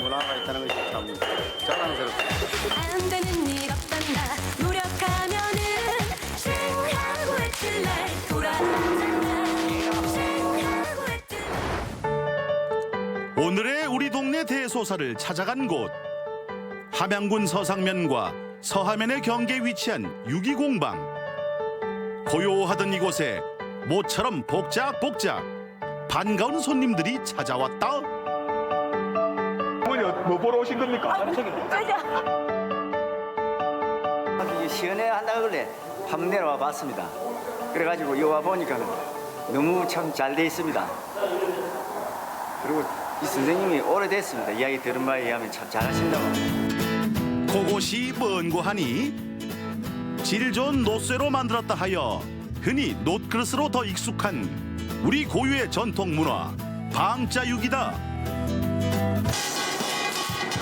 문화가 있다는 것이 참 자랑스럽습니다. 안 되는 일 없단다. 노력하면은 생하고 했을래. 돌아오잖아. 생하고 했을래. 오늘의 우리 동네 대소사를 찾아간 곳, 함양군 서상면과 서하면의 경계에 위치한 유기공방. 고요하던 이곳에 모처럼 복작복작 반가운 손님들이 찾아왔다. 어머니 뭐 보러 오신 겁니까? 시연회 한다고 그래 한번 내려와 봤습니다. 그래가지고 여기 와 보니까는 너무 참 잘 돼 있습니다. 그리고 이 선생님이 오래됐습니다. 이야기 들은 바에 의하면 참 잘하신다고. 그곳이 뭔고 하니 질 좋은 놋쇠로 만들었다 하여 흔히 놋그릇으로 더 익숙한 우리 고유의 전통 문화 방자육이다.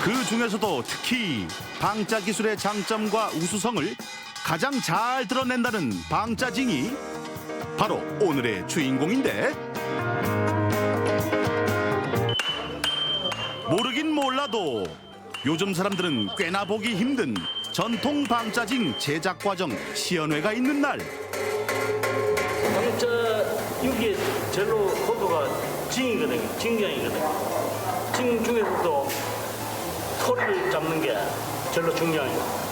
그 중에서도 특히 방자 기술의 장점과 우수성을 가장 잘 드러낸다는 방자징이 바로 오늘의 주인공인데, 모르긴 몰라도 요즘 사람들은 꽤나 보기 힘든 전통 방자징 제작 과정 시연회가 있는 날. 방자 육의 젤로 고도가 징이거든요. 징장이거든요. 징 중에서도 토리를 잡는 게 젤로 중요해요.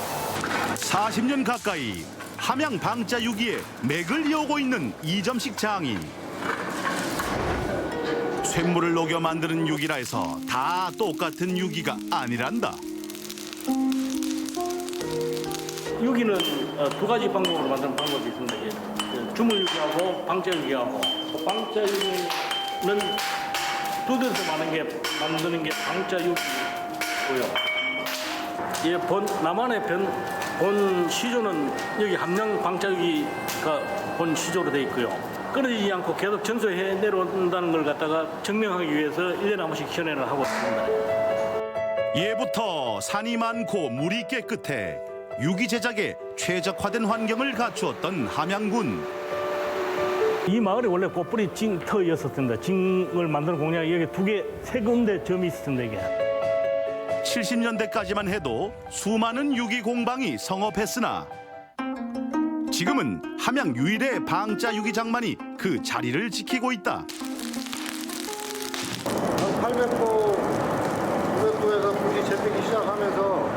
40년 가까이 함양 방자 유기에 맥을 이어오고 있는 이점식 장인. 쇳물을 녹여 만드는 유기라 해서 다 똑같은 유기가 아니란다. 유기는 두 가지 방법으로 만드는 방법이 있습니다. 주물 유기하고 방자 유기하고. 방자 유기는 두들에서 만드는 게 방자 유기고요. 나만의 본 시조는 여기 함양 방자 유기가 본 시조로 돼 있고요. 끊어지지 않고 계속 전소해 내려온다는 걸 갖다가 증명하기 위해서 1년에 한 번씩 시연회를 하고 있습니다. 예부터 산이 많고 물이 깨끗해 유기 제작에 최적화된 환경을 갖추었던 함양군. 이 마을이 원래 꽃뿌리 징터였었습니다. 징을 만드는 공장이 여기 세 군데 점이 있었습니다. 이게. 70년대까지만 해도 수많은 유기 공방이 성업했으나 지금은 함양 유일의 방자 유기 장만이 그 자리를 지키고 있다. 800도, 900도에서 불이 재배기 시작하면서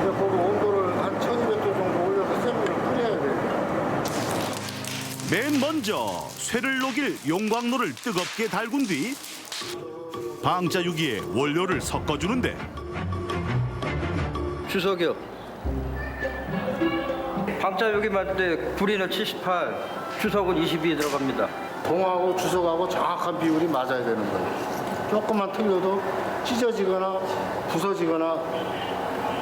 이제 거기 온도를 한 1200도 정도 올려서 샘물을 끓여야 돼요. 맨 먼저 쇠를 녹일 용광로를 뜨겁게 달군 뒤 방자 유기에 원료를 섞어주는데, 주석이요. 방자 여기 만들 때 구리는 78, 주석은 22 들어갑니다. 공하고 주석하고 정확한 비율이 맞아야 되는 거예요. 조금만 틀려도 찢어지거나 부서지거나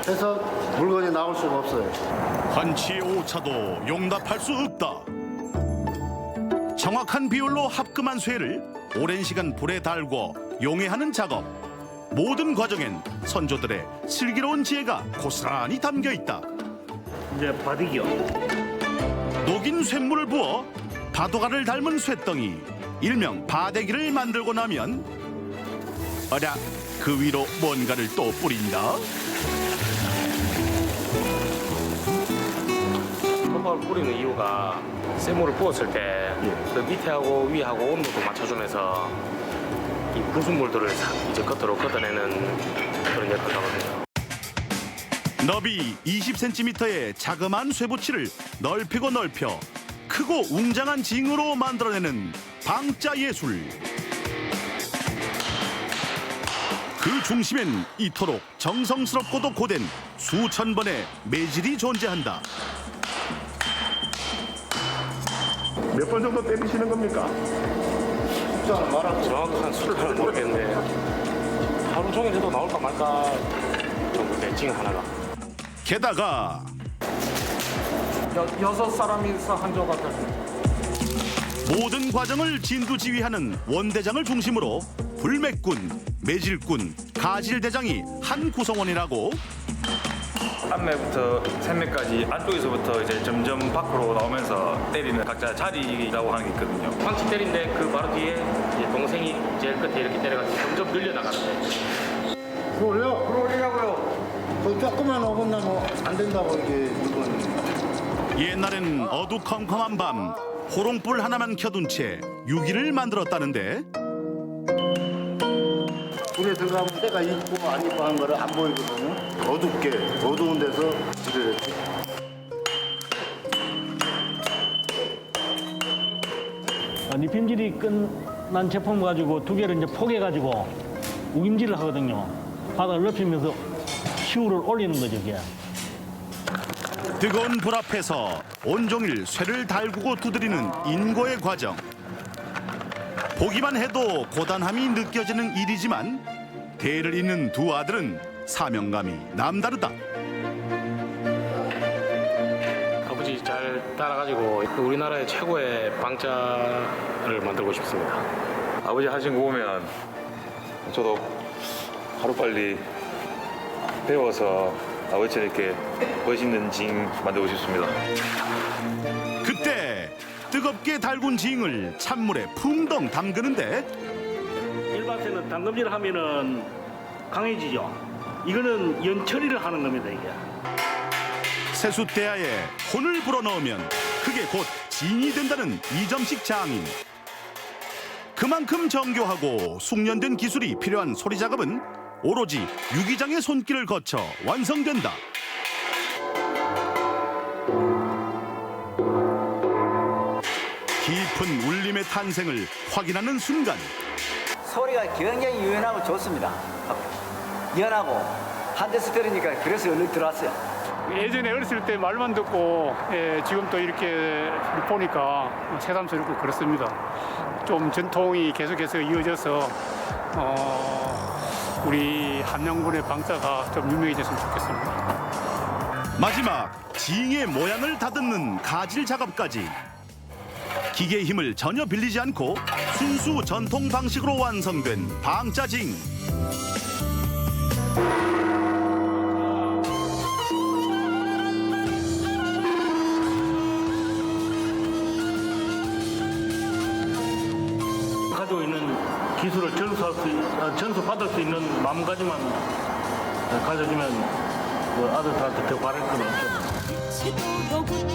해서 물건이 나올 수가 없어요. 한치의 오차도 용납할 수 없다. 정확한 비율로 합금한 쇠를 오랜 시간 불에 달고 용해하는 작업. 모든 과정엔 선조들의 슬기로운 지혜가 고스란히 담겨 있다. 이제 바디기요. 녹인 쇳물을 부어 바도가를 닮은 쇳덩이, 일명 바대기를 만들고 나면 어랴, 그 위로 뭔가를 또 뿌린다. 호박을 뿌리는 이유가 쇠물을 부었을 때 그 밑에하고 위하고 온도도 맞춰주면서 이 부순물들을 이제 겉으로 걷어내는 그런 역할을 하거든요. 너비 20cm의 자그마한 쇠붙이를 넓히고 넓혀 크고 웅장한 징으로 만들어내는 방자 예술. 그 중심엔 이토록 정성스럽고도 고된 수천 번의 매질이 존재한다. 몇 번 정도 때리시는 겁니까? 정확한 수를 모르겠는데 하루 종일 해도 나올까 말까 정도인데 징 하나가. 게다가 6사람이서 한 조각을. 모든 과정을 진두지휘하는 원대장을 중심으로 불매꾼, 매질꾼, 가질대장이 한 구성원이라고. 앞매부터 샘매까지 안쪽에서부터 이제 점점 밖으로 나오면서 때리는 각자 자리라고 하는 게 있거든요. 방치 때린데 그 바로 뒤에 이제 동생이 제일 끝에 이렇게 때려가지고 점점 늘려나가는데. 올려. 조금만 어긋나면 안 된다고 이게 물건이. 옛날엔 어두컴컴한 밤 호롱불 하나만 켜둔 채 유기를 만들었다는데 불에 들어가면 때가 있고 안 있고 하는 거를 안 보이거든요. 어둡게 어두운 데서 불에 리필질이 끝난 제품 가지고 두 개를 이제 포개 가지고 우김질을 하거든요. 바닥을 넓히면서 시우를 올리는 거죠, 이게. 뜨거운 불 앞에서 온종일 쇠를 달구고 두드리는 인고의 과정. 보기만 해도 고단함이 느껴지는 일이지만 대를 잇는 두 아들은 사명감이 남다르다. 아버지 잘 따라가지고 우리나라의 최고의 빵자를 만들고 싶습니다. 아버지 하신 거 보면 저도 하루빨리 배워서 아버지처럼 이렇게 멋있는 징 만들고 싶습니다. 그때 뜨겁게 달군 징을 찬물에 풍덩 담그는데 일반새는 담금질을 하면은 강해지죠. 이거는 연처리를 하는 겁니다, 이게. 세숫대야에 혼을 불어넣으면 그게 곧 징이 된다는 이점식 장인. 그만큼 정교하고 숙련된 기술이 필요한 소리 작업은 오로지 유기장의 손길을 거쳐 완성된다. 깊은 울림의 탄생을 확인하는 순간 소리가 굉장히 유연하고 좋습니다. 연하고 한 대씩 들으니까 그래서 얼른 들어왔어요. 예전에 어렸을 때 말만 듣고 지금 또 이렇게 보니까 새삼스럽고 그렇습니다. 좀 전통이 계속해서 이어져서 우리 함양군의 방자가 좀 유명해졌으면 좋겠습니다. 마지막 징의 모양을 다듬는 가질 작업까지 기계의 힘을 전혀 빌리지 않고 순수 전통 방식으로 완성된 방자징. 가지고 있는 기술을 전수받을 수 있는 마음가짐만 가져주면 아들들한테 더 바랄 건 없죠.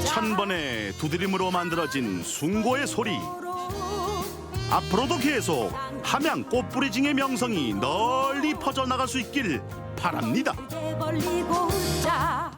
천 번의 두드림으로 만들어진 숭고의 소리. 앞으로도 계속 함양 꽃뿌리징의 명성이 널리 퍼져나갈 수 있길 바랍니다. 벌리고 웃자.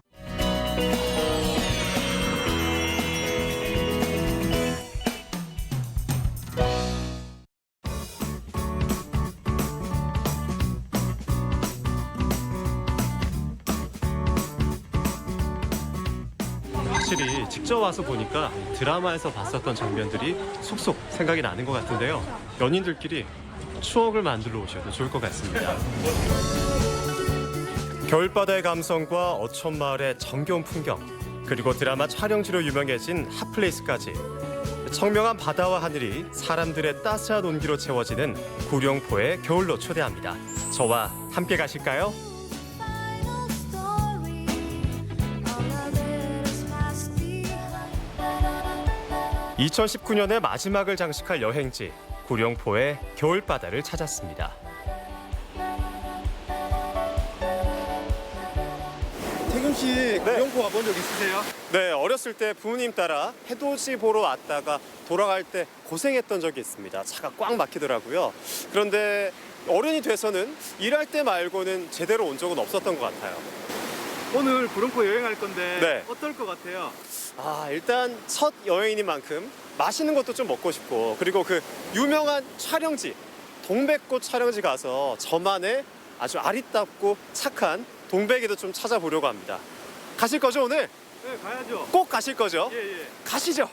확실히 직접 와서 보니까 드라마에서 봤었던 장면들이 속속 생각이 나는 것 같은데요. 연인들끼리 추억을 만들어 오셔도 좋을 것 같습니다. 겨울바다의 감성과 어촌마을의 정겨운 풍경, 그리고 드라마 촬영지로 유명해진 핫플레이스까지 청명한 바다와 하늘이 사람들의 따스한 온기로 채워지는 구룡포의 겨울로 초대합니다. 저와 함께 가실까요? 2019년의 마지막을 장식할 여행지 구룡포의 겨울바다를 찾았습니다. 태균 씨 구룡포 와본 적 있으세요? 네, 어렸을 때 부모님 따라 해돋이 보러 왔다가 돌아갈 때 고생했던 적이 있습니다. 차가 꽉 막히더라고요. 그런데 어른이 돼서는 일할 때 말고는 제대로 온 적은 없었던 것 같아요. 오늘 구룡포 여행할 건데 네. 어떨 것 같아요? 일단 첫 여행인 만큼 맛있는 것도 좀 먹고 싶고, 그리고 그 유명한 촬영지 동백꽃 촬영지 가서 저만의 아주 아리따고 착한 동백이도 좀 찾아보려고 합니다. 가실 거죠 오늘? 네, 가야죠. 꼭 가실 거죠? 예. 가시죠.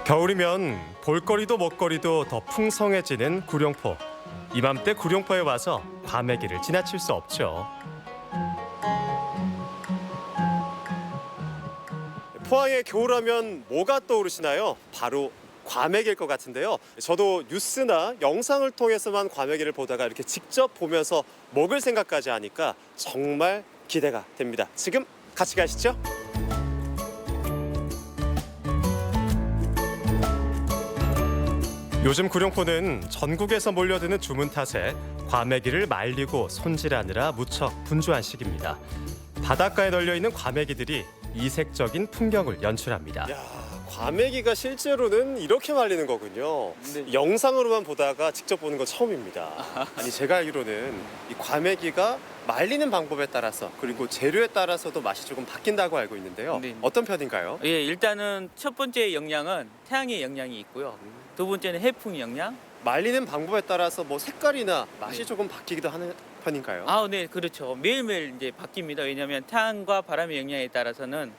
겨울이면 볼거리도 먹거리도 더 풍성해지는 구룡포. 이맘때 구룡포에 와서 과메기를 지나칠 수 없죠. 포항의 겨울하면 뭐가 떠오르시나요? 바로 과메기일 것 같은데요. 저도 뉴스나 영상을 통해서만 과메기를 보다가 이렇게 직접 보면서 먹을 생각까지 하니까 정말 기대가 됩니다. 지금 같이 가시죠. 요즘 구룡포는 전국에서 몰려드는 주문 탓에 과메기를 말리고 손질하느라 무척 분주한 시기입니다. 바닷가에 널려있는 과메기들이 이색적인 풍경을 연출합니다. 과메기가 실제로는 이렇게 말리는 거군요. 영상으로만 보다가 직접 보는 건 처음입니다. 아니 제가 알기로는 이 과메기가 말리는 방법에 따라서 그리고 재료에 따라서도 맛이 조금 바뀐다고 알고 있는데요. 네. 어떤 편인가요? 예, 일단은 첫 번째 영양은 태양의 영양이 있고요. 두 번째는 해풍 영양. 말리는 방법에 따라서 뭐 색깔이나 맛이 네. 조금 바뀌기도 하는 편인가요? 아, 네, 그렇죠. 매일매일 이제 바뀝니다. 왜냐하면 태양과 바람의 영향에 따라서는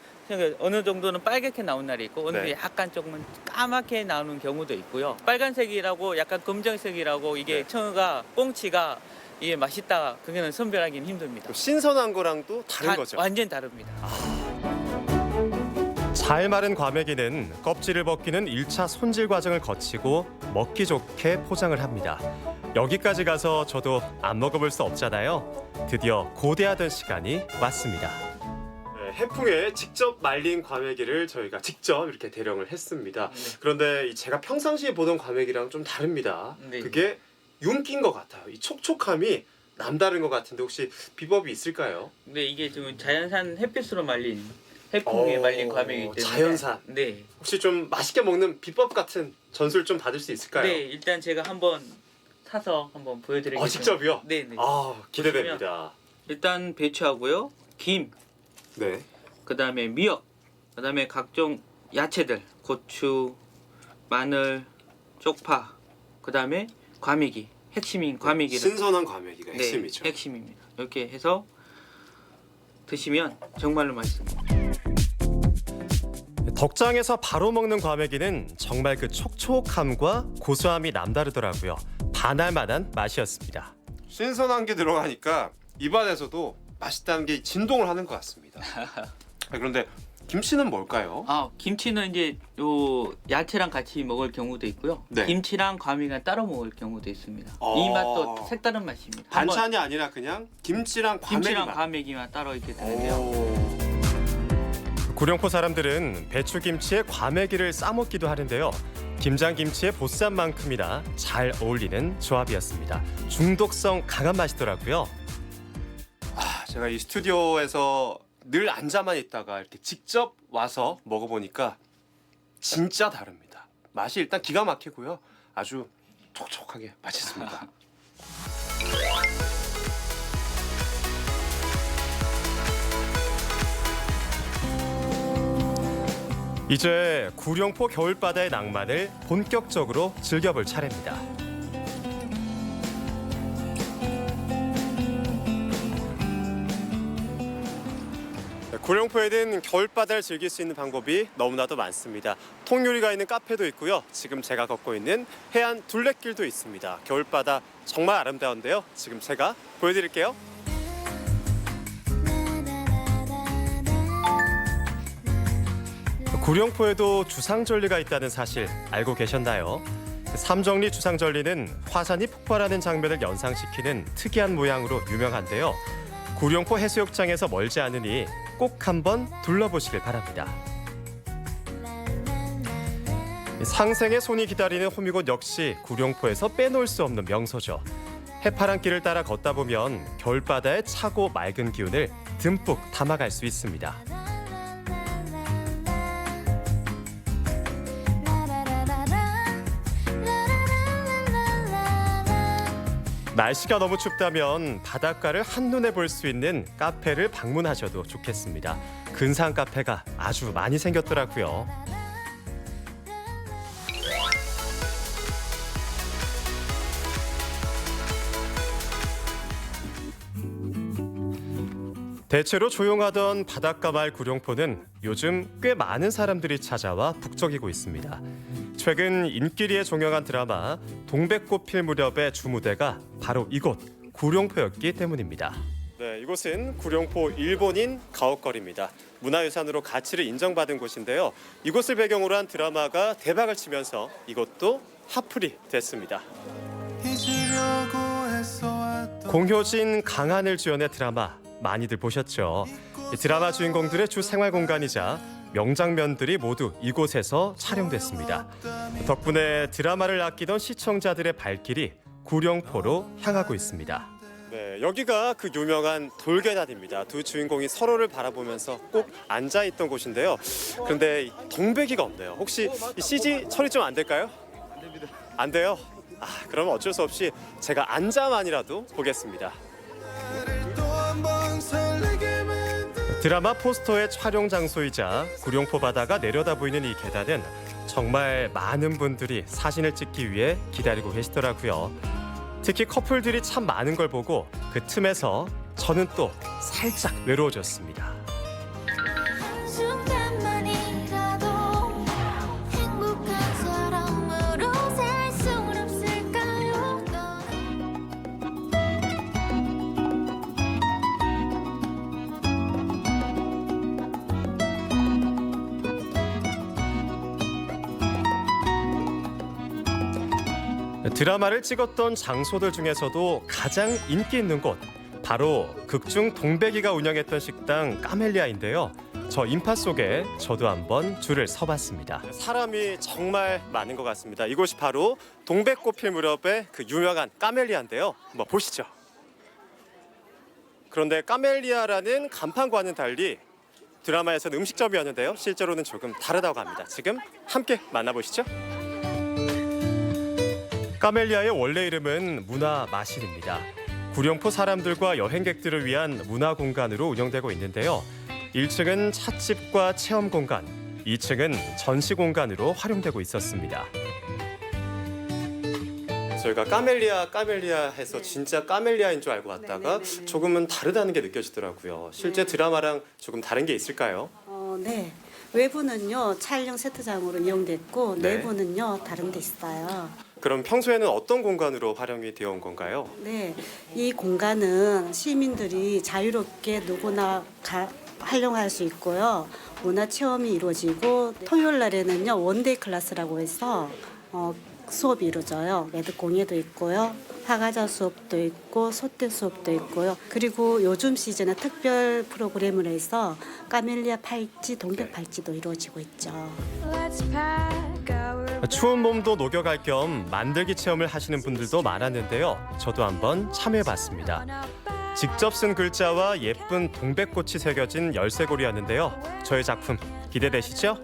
어느 정도는 빨갛게 나온 날이 있고 어느 정도 약간 조금은 까맣게 나오는 경우도 있고요. 빨간색이라고 약간 검정색이라고 이게 청어가 꽁치가 이게 맛있다 그게는 선별하기는 힘듭니다. 신선한 거랑도 다른 거죠? 완전 다릅니다. 잘 마른 과메기는 껍질을 벗기는 1차 손질 과정을 거치고 먹기 좋게 포장을 합니다. 여기까지 가서 저도 안 먹어볼 수 없잖아요. 드디어 고대하던 시간이 왔습니다. 해풍에 직접 말린 과메기를 저희가 직접 이렇게 대령을 했습니다. 그런데 제가 평상시에 보던 과메기랑 좀 다릅니다. 네. 그게 윤기인 것 같아요. 이 촉촉함이 남다른 것 같은데 혹시 비법이 있을까요? 네, 이게 지금 자연산 햇빛으로 말린 해풍에 말린 과메기이기 때문에 자연산. 네. 혹시 좀 맛있게 먹는 비법 같은 전술 좀 받을 수 있을까요? 네, 일단 제가 한번 사서 한번 보여드리겠습니다. 직접이요? 네, 네. 기대됩니다. 일단 배추하고요, 김, 네. 그다음에 미역, 그다음에 각종 야채들, 고추, 마늘, 쪽파, 그다음에 과메기, 핵심인 과메기를 신선한 과메기가 핵심이죠. 네, 핵심입니다. 이렇게 해서 드시면 정말로 맛있습니다. 덕장에서 바로 먹는 과메기는 정말 그 촉촉함과 고소함이 남다르더라고요. 반할 만한 맛이었습니다. 신선한 게 들어가니까 입안에서도 맛있다는 게 진동을 하는 것 같습니다. 그런데 김치는 뭘까요? 김치는 이제 요 야채랑 같이 먹을 경우도 있고요. 네. 김치랑 과메기가 따로 먹을 경우도 있습니다. 이 맛도 색다른 맛입니다. 반찬이 아니라 그냥 김치랑 김치랑 과메기만 따로 이렇게 되는데요. 구룡포 사람들은 배추김치에 과메기를 싸먹기도 하는데요. 김장김치의 보쌈만큼이나 잘 어울리는 조합이었습니다. 중독성 강한 맛이더라고요. 제가 이 스튜디오에서 늘 앉아만 있다가 이렇게 직접 와서 먹어보니까 진짜 다릅니다. 맛이 일단 기가 막히고요. 아주 촉촉하게 맛있습니다. 이제 구룡포 겨울바다의 낭만을 본격적으로 즐겨볼 차례입니다. 구룡포에는 겨울바다를 즐길 수 있는 방법이 너무나도 많습니다. 통유리가 있는 카페도 있고요. 지금 제가 걷고 있는 해안 둘레길도 있습니다. 겨울바다 정말 아름다운데요. 지금 제가 보여드릴게요. 구룡포에도 주상절리가 있다는 사실 알고 계셨나요? 삼정리 주상절리는 화산이 폭발하는 장면을 연상시키는 특이한 모양으로 유명한데요. 구룡포 해수욕장에서 멀지 않으니 꼭 한번 둘러보시길 바랍니다. 상생의 손이 기다리는 호미곶 역시 구룡포에서 빼놓을 수 없는 명소죠. 해파란 길을 따라 걷다 보면 겨울바다의 차고 맑은 기운을 듬뿍 담아갈 수 있습니다. 날씨가 너무 춥다면 바닷가를 한눈에 볼 수 있는 카페를 방문하셔도 좋겠습니다. 근사한 카페가 아주 많이 생겼더라고요. 대체로 조용하던 바닷가 마을 구룡포는 요즘 꽤 많은 사람들이 찾아와 북적이고 있습니다. 최근 인기리에 종영한 드라마 동백꽃 필 무렵의 주무대가 바로 이곳 구룡포였기 때문입니다. 네, 이곳은 구룡포 일본인 가옥거리입니다. 문화유산으로 가치를 인정받은 곳인데요. 이곳을 배경으로 한 드라마가 대박을 치면서 이곳도 핫플이 됐습니다. 공효진, 강하늘 주연의 드라마 많이들 보셨죠? 이 드라마 주인공들의 주 생활 공간이자 명장면들이 모두 이곳에서 촬영됐습니다. 덕분에 드라마를 아끼던 시청자들의 발길이 구룡포로 향하고 있습니다. 네, 여기가 그 유명한 돌계단입니다. 두 주인공이 서로를 바라보면서 꼭 앉아있던 곳인데요. 그런데 동백이가 없네요. 혹시 이 CG 처리 좀 안 될까요? 안 됩니다. 안 돼요? 그러면 어쩔 수 없이 제가 앉아만이라도 보겠습니다. 드라마 포스터의 촬영 장소이자 구룡포 바다가 내려다 보이는 이 계단은 정말 많은 분들이 사진을 찍기 위해 기다리고 계시더라고요. 특히 커플들이 참 많은 걸 보고 그 틈에서 저는 또 살짝 외로워졌습니다. 드라마를 찍었던 장소들 중에서도 가장 인기 있는 곳, 바로 극중 동백이가 운영했던 식당 까멜리아인데요. 저 인파 속에 저도 한번 줄을 서봤습니다. 사람이 정말 많은 것 같습니다. 이곳이 바로 동백꽃 필 무렵의 그 유명한 까멜리아인데요. 한번 보시죠. 그런데 까멜리아라는 간판과는 달리 드라마에서는 음식점이었는데요. 실제로는 조금 다르다고 합니다. 지금 함께 만나보시죠. 까멜리아의 원래 이름은 문화마실입니다. 구룡포 사람들과 여행객들을 위한 문화 공간으로 운영되고 있는데요. 1층은 찻집과 체험 공간, 2층은 전시 공간으로 활용되고 있었습니다. 저희가 까멜리아 해서 진짜 까멜리아인 줄 알고 왔다가 조금은 다르다는 게 느껴지더라고요. 실제 드라마랑 조금 다른 게 있을까요? 네. 외부는요 촬영 세트장으로 이용됐고 네. 내부는요 다른 데 있어요. 그럼 평소에는 어떤 공간으로 활용이 되어 온 건가요? 네, 이 공간은 시민들이 자유롭게 누구나 활용할 수 있고요. 문화 체험이 이루어지고 토요일 날에는요 원데이 클래스라고 해서 수업이 이루어져요. 매듭 공예도 있고요. 화가자 수업도 있고 소떼 수업도 있고요. 그리고 요즘 시즌에 특별 프로그램을 해서 까멜리아 팔찌, 동백 팔찌도 이루어지고 있죠. 추운 몸도 녹여갈 겸 만들기 체험을 하시는 분들도 많았는데요. 저도 한번 참여해봤습니다. 직접 쓴 글자와 예쁜 동백꽃이 새겨진 열쇠고리였는데요. 저의 작품 기대되시죠?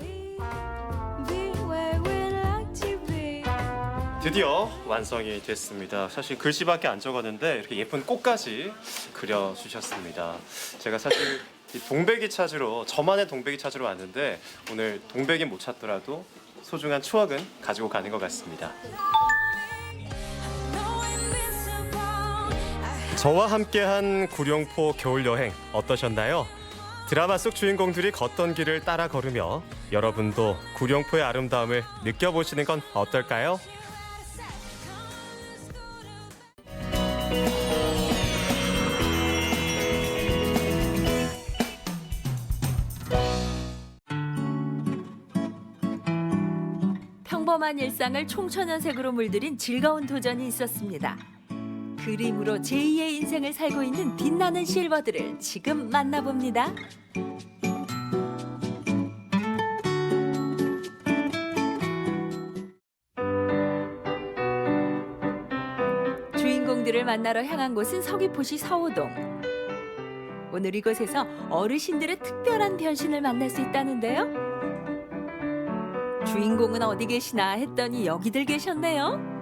드디어 완성이 됐습니다. 사실 글씨밖에 안 적었는데 이렇게 예쁜 꽃까지 그려주셨습니다. 제가 사실 이 동백이 찾으러, 저만의 동백이 찾으러 왔는데 오늘 동백이 못 찾더라도 소중한 추억은 가지고 가는 것 같습니다. 저와 함께한 구룡포 겨울 여행 어떠셨나요? 드라마 속 주인공들이 걷던 길을 따라 걸으며 여러분도 구룡포의 아름다움을 느껴보시는 건 어떨까요? 평범한 일상을 총천연색으로 물들인 즐거운 도전이 있었습니다. 그림으로 제2의 인생을 살고 있는 빛나는 실버들을 지금 만나봅니다. 주인공들을 만나러 향한 곳은 서귀포시 서호동. 오늘 이곳에서 어르신들의 특별한 변신을 만날 수 있다는데요. 주인공은 어디 계시나 했더니 여기들 계셨네요.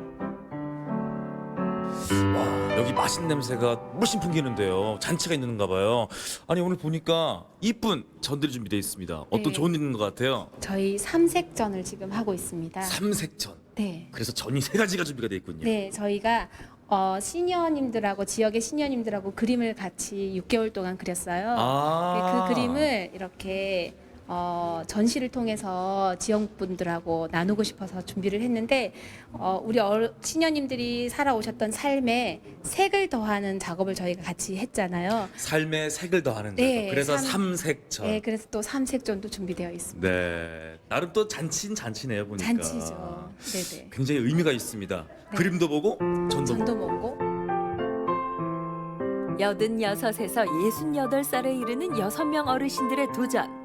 와, 여기 맛있는 냄새가 물씬 풍기는데요. 잔치가 있는가 봐요. 아니, 오늘 보니까 이쁜 전들이 준비되어 있습니다. 어떤 좋은 일 있는 것 같아요? 저희 삼색전을 지금 하고 있습니다. 삼색전. 네. 그래서 전이 3가지가 준비가 되어 있군요. 네, 저희가 시니어님들하고 지역의 시니어님들하고 그림을 같이 6개월 동안 그렸어요. 아. 그 그림을 이렇게 전시를 통해서 지역분들하고 나누고 싶어서 준비를 했는데 우리 시니어님들이 살아오셨던 삶에 색을 더하는 작업을 저희가 같이 했잖아요. 삶에 색을 더하는 작업. 네, 그래서 삼색전. 네, 그래서 또 삼색전도 준비되어 있습니다. 네, 나름 또 잔치는 잔치네요, 보니까. 잔치죠. 네네. 굉장히 의미가 있습니다. 네. 그림도 보고 전도 보고. 86에서 68살에 이르는 6명 어르신들의 도전.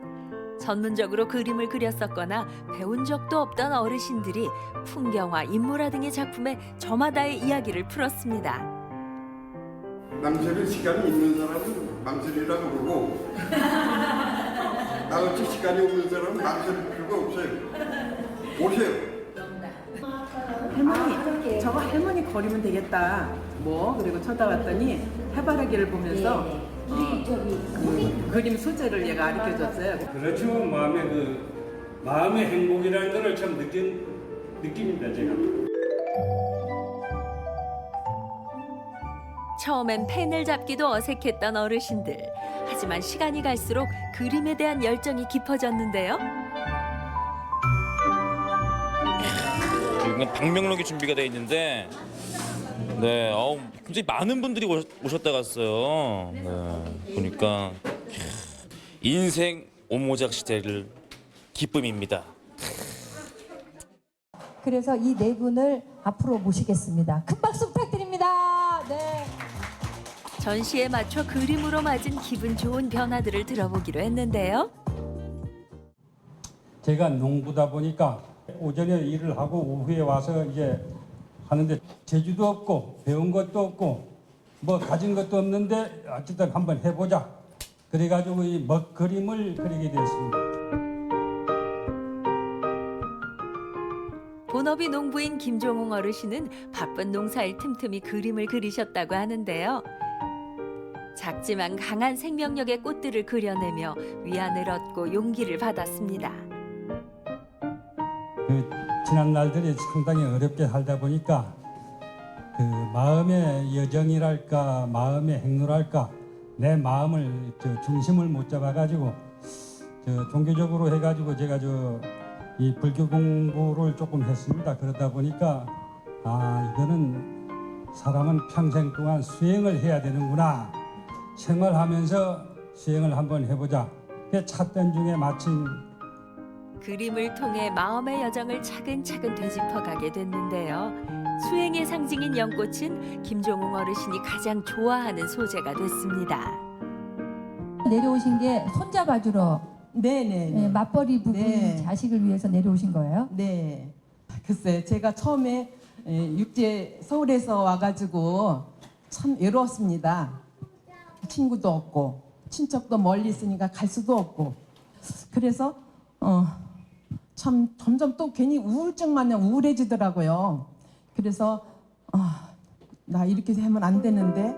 전문적으로 그림을 그렸었거나 배운 적도 없던 어르신들이 풍경화, 인물화 등의 작품에 저마다의 이야기를 풀었습니다. 망설일 시간이 있는 사람은 망설이라고 그러고 나같이 시간이 없는 사람은 망설일 필요가 없어요. 오세요. 할머니, 저거 할머니 거리면 되겠다. 뭐 그리고 쳐다봤더니 해바라기를 보면서 그 그림 소재를 얘가 가르쳐줬어요. 그렇죠. 마음의 행복이라는 걸 참 느낍니다, 제가. 처음엔 펜을 잡기도 어색했던 어르신들. 하지만 시간이 갈수록 그림에 대한 열정이 깊어졌는데요. 지금 방명록이 준비가 돼 있는데, 네, 굉장히 많은 분들이 오셨다 갔어요. 네, 보니까 인생 오모작 시대를 기쁨입니다. 그래서 이 네 분을 앞으로 모시겠습니다. 큰 박수 부탁드립니다. 네. 전시에 맞춰 그림으로 맞은 기분 좋은 변화들을 들어보기로 했는데요. 제가 농부다 보니까 오전에 일을 하고 오후에 와서 이제 하는데 재주도 없고 배운 것도 없고 뭐 가진 것도 없는데 어쨌든 한번 해보자. 그래가지고 이 먹그림을 그리게 됐습니다. 본업이 농부인 김종웅 어르신은 바쁜 농사일 틈틈이 그림을 그리셨다고 하는데요. 작지만 강한 생명력의 꽃들을 그려내며 위안을 얻고 용기를 받았습니다. 지난 날들이 상당히 어렵게 살다 보니까 그 마음의 여정이랄까 마음의 행로랄까 내 마음을 중심을 못 잡아가지고 종교적으로 해가지고 제가 이 불교 공부를 조금 했습니다. 그러다 보니까 이거는 사람은 평생 동안 수행을 해야 되는구나. 생활하면서 수행을 한번 해보자. 그게 찾던 중에 마침 그림을 통해 마음의 여정을 차근차근 되짚어가게 됐는데요. 수행의 상징인 연꽃은 김종웅 어르신이 가장 좋아하는 소재가 됐습니다. 내려오신 게 손잡아주러 네네. 맞벌이 부부 네. 자식을 위해서 내려오신 거예요? 네. 글쎄 제가 처음에 육지에 서울에서 와가지고 참 외로웠습니다. 친구도 없고 친척도 멀리 있으니까 갈 수도 없고 그래서 참 점점 또 괜히 우울증 마냥 우울해지더라고요. 그래서 나 이렇게 하면 안 되는데.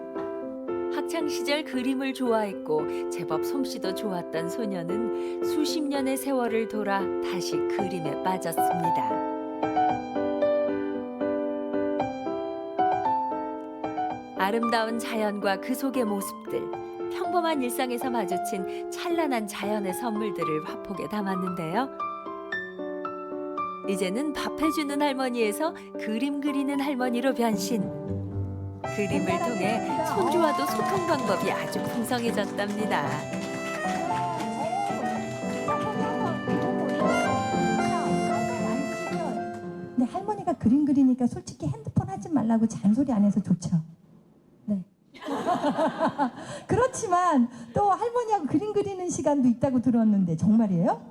학창 시절 그림을 좋아했고 제법 솜씨도 좋았던 소녀는 수십 년의 세월을 돌아 다시 그림에 빠졌습니다. 아름다운 자연과 그 속의 모습들, 평범한 일상에서 마주친 찬란한 자연의 선물들을 화폭에 담았는데요. 이제는 밥해주는 할머니에서 그림 그리는 할머니로 변신. 그림을 통해 손주와도 소통 방법이 아주 풍성해졌답니다. 근데 할머니가 그림 그리니까 솔직히 핸드폰 하지 말라고 잔소리 안 해서 좋죠. 네. 그렇지만 또 할머니하고 그림 그리는 시간도 있다고 들었는데 정말이에요?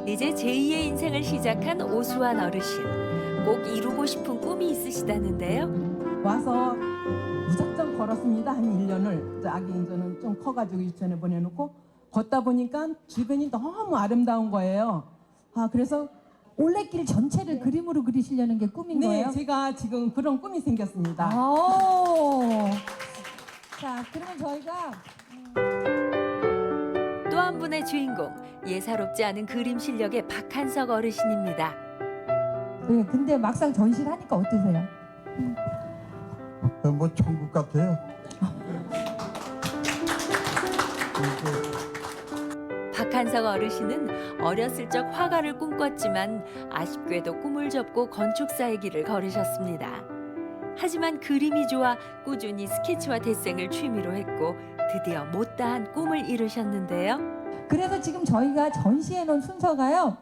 이제 제2의 인생을 시작한 오수환 어르신. 꼭 이루고 싶은 꿈이 있으시다는데요. 와서 무작정 걸었습니다. 한 1년을. 아기 이제는 좀 커가지고 유치원에 보내놓고 걷다 보니까 주변이 너무 아름다운 거예요. 그래서 올레길 전체를 그림으로 그리시려는 게 꿈인 거예요? 네, 제가 지금 그런 꿈이 생겼습니다. 자, 그러면 저희가 또 한 분의 주인공, 예사롭지 않은 그림 실력의 박한석 어르신입니다. 네, 근데 막상 전시를 하니까 어떠세요? 뭐 천국 같아요. 박한석 어르신은 어렸을 적 화가를 꿈꿨지만 아쉽게도 꿈을 접고 건축사의 길을 걸으셨습니다. 하지만 그림이 좋아 꾸준히 스케치와 데생을 취미로 했고 드디어 못다한 꿈을 이루셨는데요. 그래서 지금 저희가 전시해 놓은 순서가요.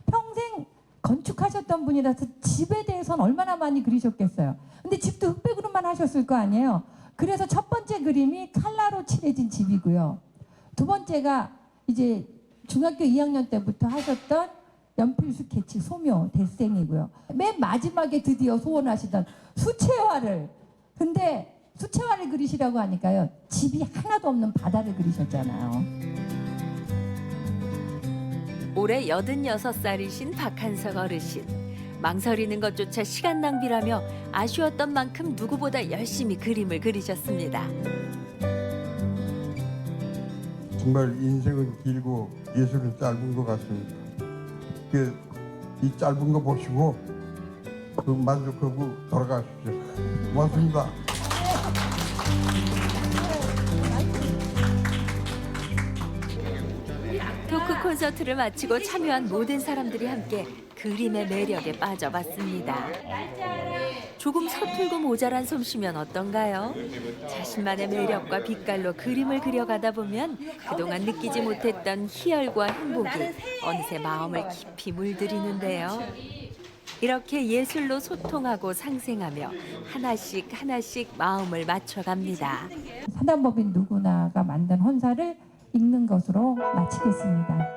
평생 건축하셨던 분이라서 집에 대해서는 얼마나 많이 그리셨겠어요. 근데 집도 흑백으로만 하셨을 거 아니에요. 그래서 첫 번째 그림이 칼라로 칠해진 집이고요. 두 번째가 이제 중학교 2학년 때부터 하셨던 연필 스케치 소묘 데생이고요. 맨 마지막에 드디어 소원하시던 수채화를. 근데 수채화를 그리시라고 하니까요. 집이 하나도 없는 바다를 그리셨잖아요. 올해 86살이신 박한석 어르신. 망설이는 것조차 시간 낭비라며 아쉬웠던 만큼 누구보다 열심히 그림을 그리셨습니다. 정말 인생은 길고 예술은 짧은 것 같습니다. 이 짧은 거 보시고 만족하고 돌아가십시오. 고맙습니다. 토크 콘서트를 마치고 참여한 모든 사람들이 함께 그림의 매력에 빠져봤습니다. 조금 서툴고 모자란 솜씨면 어떤가요? 자신만의 매력과 빛깔로 그림을 그려가다 보면 그동안 느끼지 못했던 희열과 행복이 어느새 마음을 깊이 물들이는데요. 이렇게 예술로 소통하고 상생하며 하나씩 하나씩 마음을 맞춰갑니다. 사단법인 누구나가 만든 헌사를 읽는 것으로 마치겠습니다.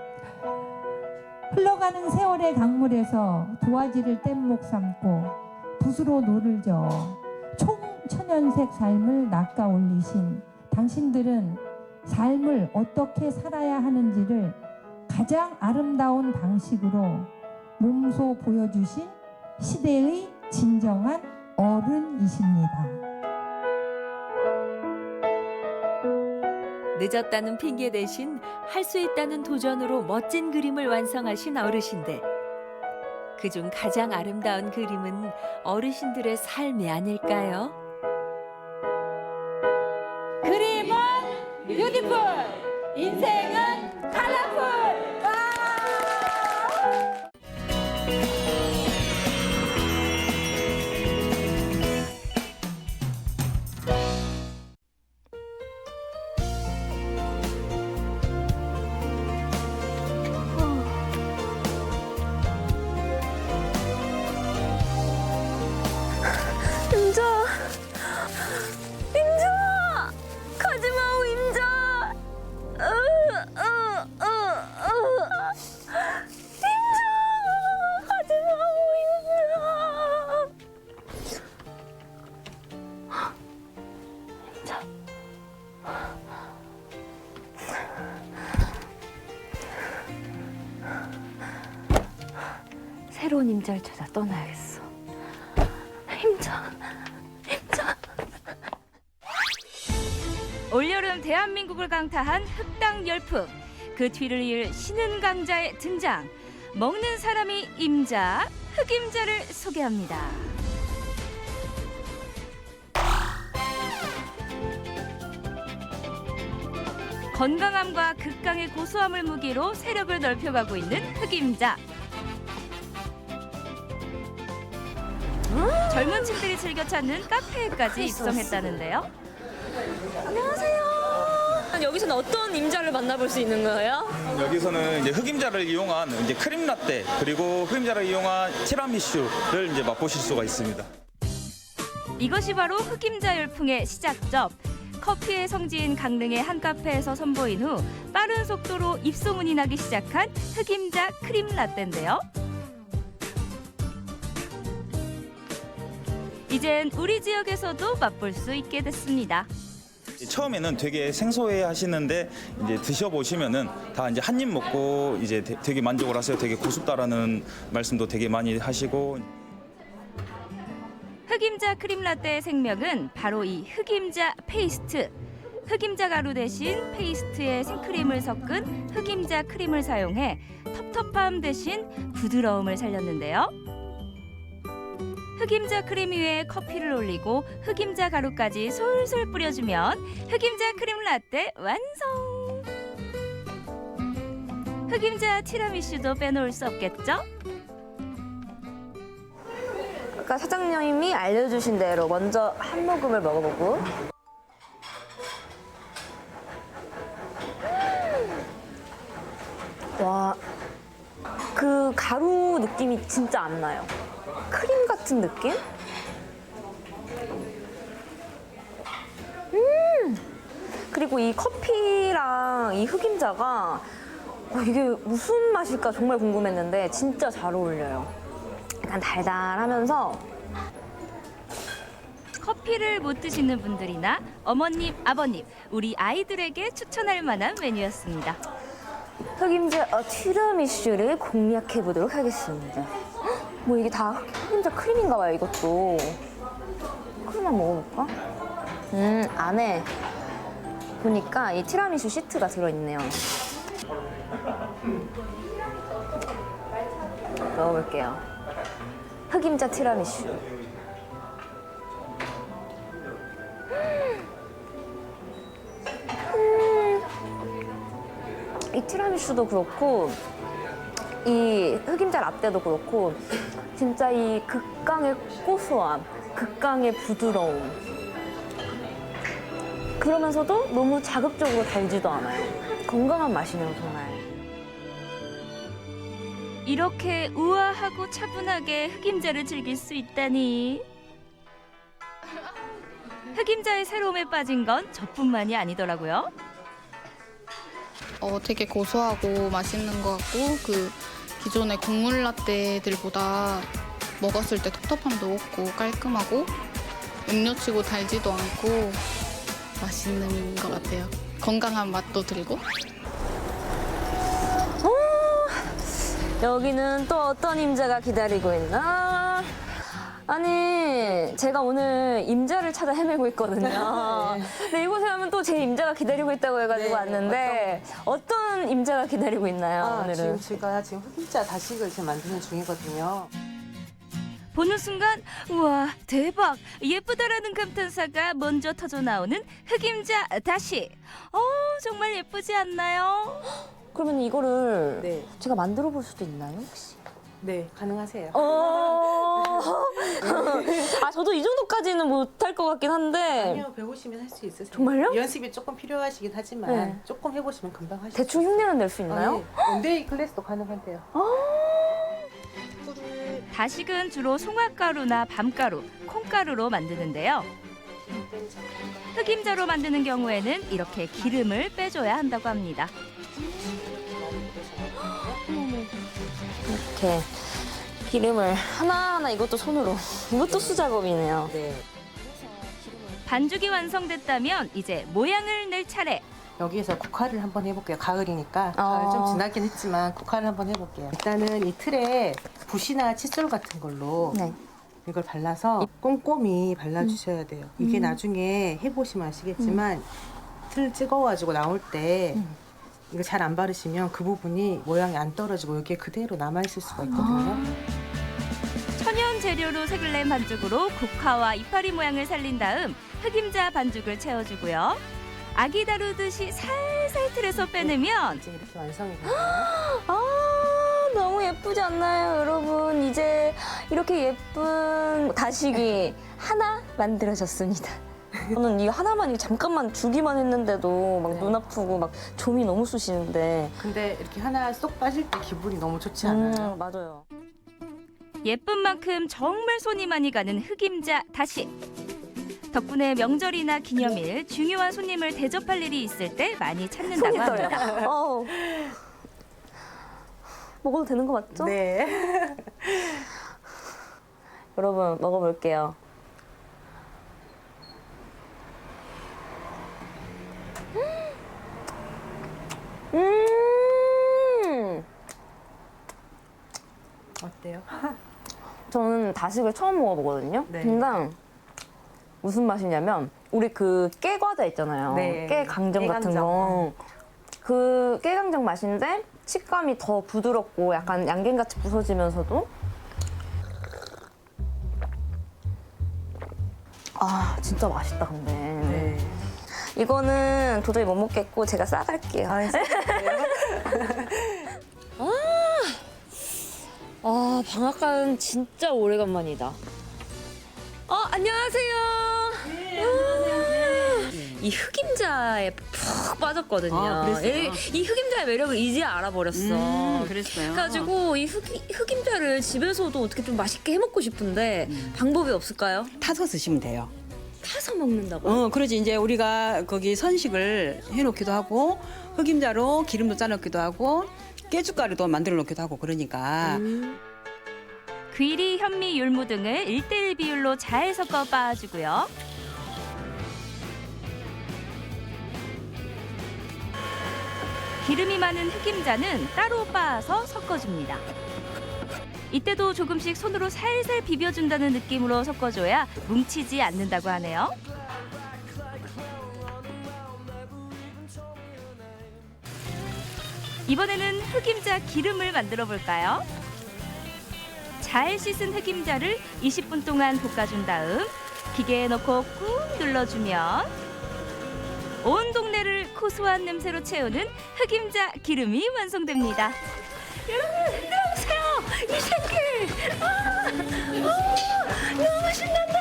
흘러가는 세월의 강물에서 도화지를 뗏목 삼고 붓으로 노를 저어 총천연색 삶을 낚아 올리신 당신들은 삶을 어떻게 살아야 하는지를 가장 아름다운 방식으로 몸소 보여주신 시대의 진정한 어른이십니다. 늦었다는 핑계 대신 할 수 있다는 도전으로 멋진 그림을 완성하신 어르신들. 그중 가장 아름다운 그림은 어르신들의 삶이 아닐까요? 그림은 뷰티풀, 인생은 컬러풀. 임자! 임자! 가지마오 임자! 임자! 가지마오 임자! 임자. 새로운 임자를 찾아 떠나야겠어. 임자. 올여름 대한민국을 강타한 흑당 열풍. 그 뒤를 이을 신은 강자의 등장. 먹는 사람이 임자, 흑임자를 소개합니다. 건강함과 극강의 고소함을 무기로 세력을 넓혀가고 있는 흑임자. 젊은 층들이 즐겨 찾는 카페에까지 입성했다는데요. 안녕하세요. 여기서는 어떤 임자를 만나볼 수 있는 거예요? 여기서는 이제 흑임자를 이용한 이제 크림 라떼 그리고 흑임자를 이용한 티라미슈를 이제 맛보실 수가 있습니다. 이것이 바로 흑임자 열풍의 시작점. 커피의 성지인 강릉의 한 카페에서 선보인 후 빠른 속도로 입소문이 나기 시작한 흑임자 크림 라떼인데요. 이젠 우리 지역에서도 맛볼 수 있게 됐습니다. 처음에는 되게 생소해 하시는데 이제 드셔보시면은 다 이제 한 입 먹고 이제 되게 만족을 하세요. 되게 고습다라는 말씀도 되게 많이 하시고. 흑임자 크림 라떼의 생명은 바로 이 흑임자 페이스트. 흑임자 가루 대신 페이스트에 생크림을 섞은 흑임자 크림을 사용해 텁텁함 대신 부드러움을 살렸는데요. 흑임자 크림 위에 커피를 올리고 흑임자 가루까지 솔솔 뿌려주면 흑임자 크림 라떼 완성! 흑임자 티라미슈도 빼놓을 수 없겠죠? 아까 사장님이 알려주신 대로 먼저 한 모금을 먹어보고. 와, 그 가루 느낌이 진짜 안 나요. 크림 같은 느낌? 그리고 이 커피랑 이 흑임자가 이게 무슨 맛일까 정말 궁금했는데 진짜 잘 어울려요. 약간 달달하면서 커피를 못 드시는 분들이나 어머님, 아버님, 우리 아이들에게 추천할 만한 메뉴였습니다. 흑임자 티라미슈를 공략해 보도록 하겠습니다. 뭐 이게 다 흑임자 크림인가 봐요, 이것도. 크림 한번 먹어볼까? 안에 보니까 이 티라미슈 시트가 들어있네요. 먹어볼게요. 흑임자 티라미슈. 이 티라미슈도 그렇고 이 흑임자 라떼도 그렇고 진짜 이 극강의 고소함, 극강의 부드러움 그러면서도 너무 자극적으로 달지도 않아요. 건강한 맛이네요, 정말. 이렇게 우아하고 차분하게 흑임자를 즐길 수 있다니. 흑임자의 새로움에 빠진 건 저뿐만이 아니더라고요. 되게 고소하고 맛있는 것 같고 그 기존의 국물 라떼들보다 먹었을 때 텁텁함도 없고 깔끔하고 음료치고 달지도 않고 맛있는 것 같아요. 건강한 맛도 들고. 여기는 또 어떤 임자가 기다리고 있나? 아니, 제가 오늘 임자를 찾아 헤매고 있거든요. 근데 이곳에 하면 또 제 임자가 기다리고 있다고 해가지고 왔는데 어떤 임자가 기다리고 있나요, 오늘은? 제가 지금 흑임자 다식을 지금 만드는 중이거든요. 보는 순간 우와 대박 예쁘다라는 감탄사가 먼저 터져 나오는 흑임자 다시. 정말 예쁘지 않나요? 그러면 이거를 제가 만들어 볼 수도 있나요, 혹시? 네, 가능하세요. 저도 이 정도까지는 못할 것 같긴 한데. 아니요, 배우시면 할 수 있으세요. 정말요? 연습이 조금 필요하시긴 하지만 네. 조금 해보시면 금방 하시죠. 대충 흉내는 낼 수 있나요? 원데이 클래스도 가능한데요. 다식은 주로 송화가루나 밤가루, 콩가루로 만드는데요. 흑임자로 만드는 경우에는 이렇게 기름을 빼줘야 한다고 합니다. 이렇게 기름을 하나하나 이것도 손으로. 이것도 수작업이네요. 반죽이 완성됐다면 이제 모양을 낼 차례. 여기에서 국화를 한번 해볼게요. 가을이니까 가을 좀 지나긴 했지만 국화를 한번 해볼게요. 일단은 이 틀에 붓이나 칫솔 같은 걸로 이걸 발라서 꼼꼼히 발라주셔야 돼요. 이게 나중에 해보시면 아시겠지만 틀 찍어가지고 나올 때 이거 잘 안 바르시면 그 부분이 모양이 안 떨어지고 여기에 그대로 남아있을 수가 있거든요. 천연 재료로 색을 낸 반죽으로 국화와 이파리 모양을 살린 다음 흑임자 반죽을 채워주고요. 아기 다루듯이 살살 틀에서 빼내면 이제 이렇게 완성이 돼요. 너무 예쁘지 않나요, 여러분? 이제 이렇게 예쁜 다식이 하나 만들어졌습니다. 저는 이 하나만 잠깐만 주기만 했는데도 막 눈 아프고 막 좀이 너무 쑤시는데. 근데 이렇게 하나 쏙 빠질 때 기분이 너무 좋지 않아요? 맞아요. 예쁜 만큼 정말 손이 많이 가는 흑임자 다시. 덕분에 명절이나 기념일, 중요한 손님을 대접할 일이 있을 때 많이 찾는다고 손이 떨려. 합니다. 먹어도 되는 거 맞죠? 네. 여러분 먹어볼게요. 어때요? 저는 다식을 처음 먹어보거든요. 근데 무슨 맛이냐면 우리 그 깨과자 있잖아요. 깨강정 같은 거. 그 깨강정 맛인데 식감이 더 부드럽고 약간 양갱같이 부서지면서도 진짜 맛있다 근데. 이거는 도저히 못 먹겠고 제가 싸갈게요. 방앗간 진짜 오래간만이다. 안녕하세요. 이 흑임자에 푹 빠졌거든요. 그랬어요? 이 흑임자의 매력을 이제 알아버렸어. 그랬어요? 그래가지고 이 흑임자를 집에서도 어떻게 좀 맛있게 해먹고 싶은데 방법이 없을까요? 타서 드시면 돼요. 타서 먹는다고요? 그러지. 이제 우리가 거기 선식을 해놓기도 하고 흑임자로 기름도 짜놓기도 하고 깨죽가루도 만들어 놓기도 하고 그러니까. 귀리, 현미, 율무 등을 1대1 비율로 잘 섞어 빻아주고요. 기름이 많은 흑임자는 따로 빻아서 섞어줍니다. 이때도 조금씩 손으로 살살 비벼준다는 느낌으로 섞어줘야 뭉치지 않는다고 하네요. 이번에는 흑임자 기름을 만들어 볼까요? 잘 씻은 흑임자를 20분 동안 볶아준 다음 기계에 넣고 꾹 눌러주면 온 동네를 고소한 냄새로 채우는 흑임자 기름이 완성됩니다. 여러분 들어보세요. 이 새끼. 너무 신난다.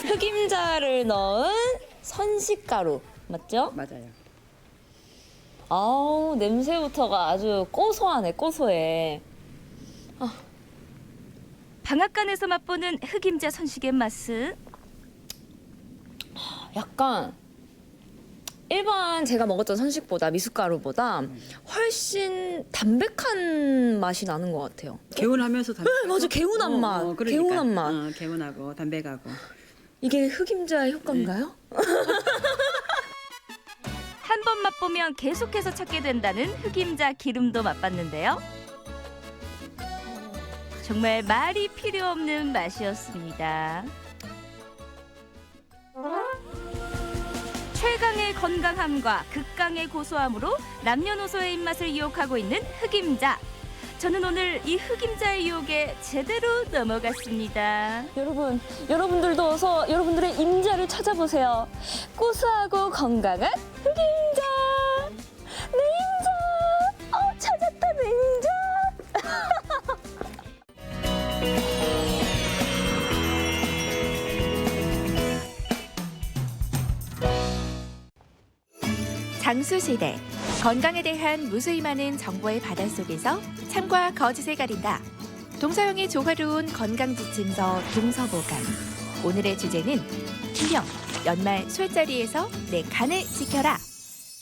흑임자를 넣은 선식가루 맞죠? 맞아요. 아우 냄새부터가 아주 고소하네 고소해. 방앗간에서 맛보는 흑임자 선식의 맛은 약간 일반 제가 먹었던 선식보다 미숫가루보다 훨씬 담백한 맛이 나는 것 같아요. 개운하면서 담백하고. 네, 맞아 개운한 맛. 그러니까. 개운한 맛. 개운하고 담백하고. 이게 흑임자의 효과인가요? 한 번 맛보면 계속해서 찾게 된다는 흑임자 기름도 맛봤는데요. 정말 말이 필요 없는 맛이었습니다. 최강의 건강함과 극강의 고소함으로 남녀노소의 입맛을 유혹하고 있는 흑임자. 저는 오늘 이 흑임자의 유혹에 제대로 넘어갔습니다. 여러분들도 어서 여러분들의 임자를 찾아보세요. 고소하고 건강한 흑임자. 내 임자. 찾았다 내 임자. 장수시대, 건강에 대한 무수히 많은 정보의 바다 속에서 참과 거짓을 가린다. 동서양의 조화로운 건강지침서 동서보감. 오늘의 주제는 기령, 연말 술자리에서 내 간을 지켜라.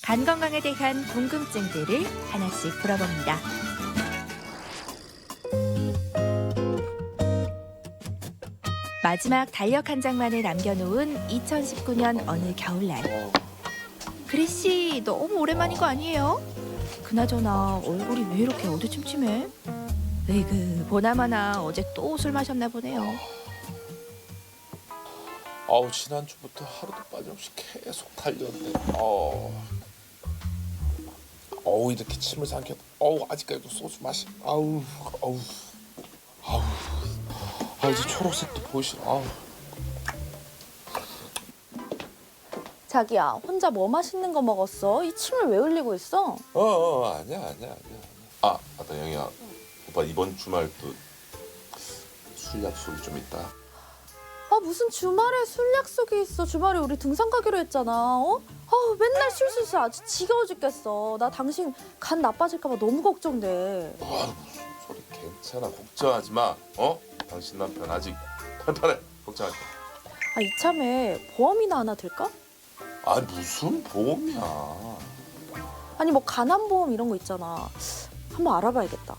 간 건강에 대한 궁금증들을 하나씩 풀어봅니다. 마지막 달력 한 장만을 남겨놓은 2019년 어느 겨울날. 그리씨, 너무 오랜만인 거 아니에요? 그나저나 얼굴이 왜 이렇게 어두침침해? 으이그, 보나마나 어제 또 술 마셨나 보네요. 아우 지난주부터 하루도 빠짐없이 계속 달렸네. 어우 이렇게 침을 삼켜. 어우 아직까지도 소주 마시. 아우. 아 이제 초록색도 보이시. 아우. 자기야, 혼자 뭐 맛있는 거 먹었어? 이 침을 왜 흘리고 있어? 아니야. 아 맞다 영희야. 오빠 이번 주말 또 술 약속이 좀 있다. 아 무슨 주말에 술 약속이 있어. 주말에 우리 등산 가기로 했잖아. 맨날 술 아주 지겨워 죽겠어. 나 당신 간 나빠질까 봐 너무 걱정돼. 무슨 소리. 괜찮아 걱정하지 마. 당신 남편 아직 편안해. 걱정하지 마. 이참에 보험이나 하나 들까? 무슨 보험이야. 아니 뭐 간암보험 이런 거 있잖아. 한번 알아봐야겠다.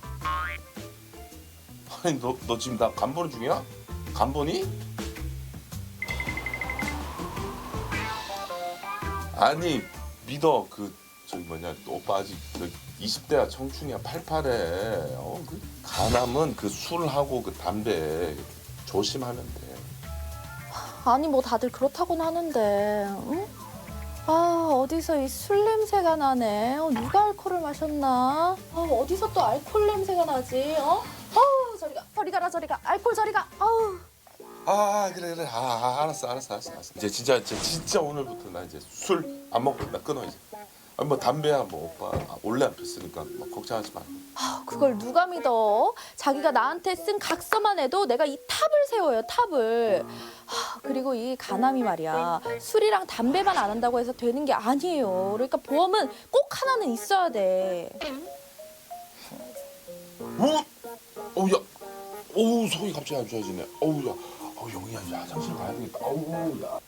아니 너 지금 나 간 보는 중이야? 간 보니? 아니 믿어. 오빠 아직 20대야 청춘이야 팔팔해. 그 간암은 그 술하고 그 담배 조심하면 돼. 아니 뭐 다들 그렇다고는 하는데 응? 어디서 이 술 냄새가 나네. 누가 알코올을 마셨나? 어디서 또 알코올 냄새가 나지? 저리 가 알코올 저리 가. 그래. 알았어. 이제 진짜 오늘부터 나 이제 술 안 먹고 나 끊어 이제. 뭐 담배야 뭐 오빠 원래 안 폈으니까 뭐 걱정하지 마. 그걸 누가 믿어? 자기가 나한테 쓴 각서만 해도 내가 이 탑을 세워요, 탑을. 그리고 이 간암이 말이야. 술이랑 담배만 안 한다고 해서 되는 게 아니에요. 그러니까 보험은 꼭 하나는 있어야 돼. 어우야. 속이 갑자기 안 좋아지네. 어우야. 영희야 이제 화장실 가야 되겠다. 아우 나.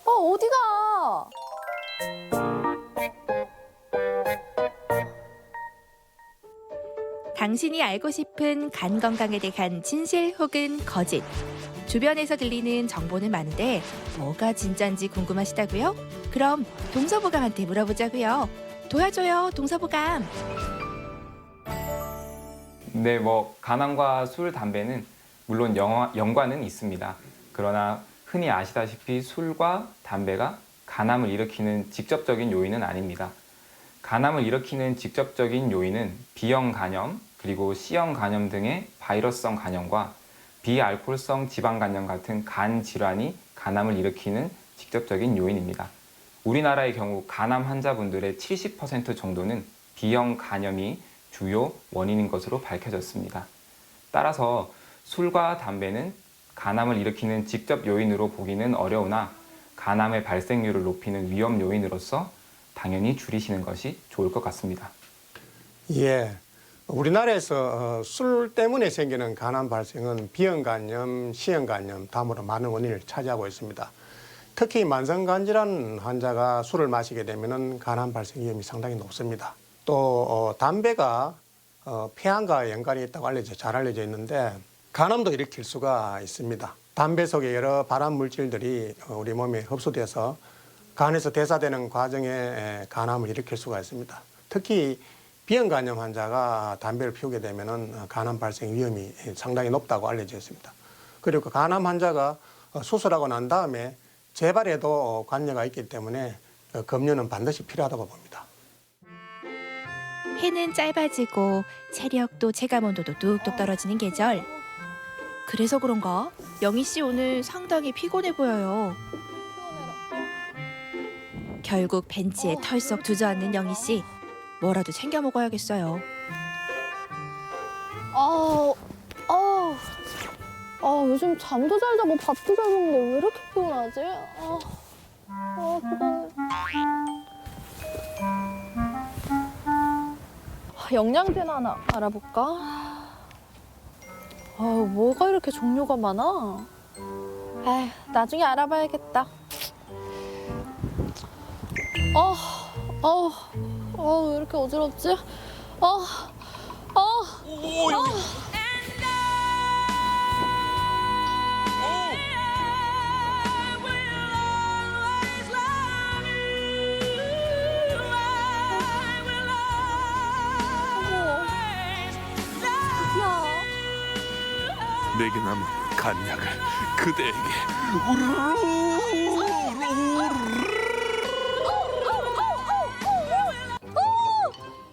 어디가? 당신이 알고 싶은 간 건강에 대한 진실 혹은 거짓. 주변에서 들리는 정보는 많은데 뭐가 진짠지 궁금하시다고요? 그럼 동서보감한테 물어보자고요. 도와줘요, 동서보감. 네, 간암과 술, 담배는 물론 연관은 있습니다. 그러나 흔히 아시다시피 술과 담배가 간암을 일으키는 직접적인 요인은 아닙니다. 간암을 일으키는 직접적인 요인은 B형 간염, 그리고 C형 간염 등의 바이러스성 간염과 비알코올성 지방 간염 같은 간 질환이 간암을 일으키는 직접적인 요인입니다. 우리나라의 경우 간암 환자분들의 70% 정도는 B형 간염이 주요 원인인 것으로 밝혀졌습니다. 따라서 술과 담배는 간암을 일으키는 직접 요인으로 보기는 어려우나 간암의 발생률을 높이는 위험 요인으로서 당연히 줄이시는 것이 좋을 것 같습니다. 예, 우리나라에서 술 때문에 생기는 간암 발생은 B형 간염, C형 간염 다음으로 많은 원인을 차지하고 있습니다. 특히 만성간질환 환자가 술을 마시게 되면 간암 발생 위험이 상당히 높습니다. 또 담배가 폐암과 연관이 있다고 잘 알려져 있는데 간암도 일으킬 수가 있습니다. 담배 속에 여러 발암 물질들이 우리 몸에 흡수돼서 간에서 대사되는 과정에 간암을 일으킬 수가 있습니다. 특히 B형 간염 환자가 담배를 피우게 되면 간암 발생 위험이 상당히 높다고 알려져 있습니다. 그리고 간암 환자가 수술하고 난 다음에 재발에도 관여가 있기 때문에 검류는 반드시 필요하다고 봅니다. 해는 짧아지고 체력도 체감온도도 뚝뚝 떨어지는 계절. 그래서 그런가? 영희 씨 오늘 상당히 피곤해 보여요. 결국 벤치에 털썩 주저앉는 영희 씨. 뭐라도 챙겨 먹어야겠어요. 요즘 잠도 잘 자고 밥도 잘 먹는데 왜 이렇게 피곤하지? 피곤해. 영양제나 하나 알아볼까? 뭐가 이렇게 종류가 많아? 나중에 알아봐야겠다. 왜 이렇게 어지럽지? 내게 남은 간약을 그대에게.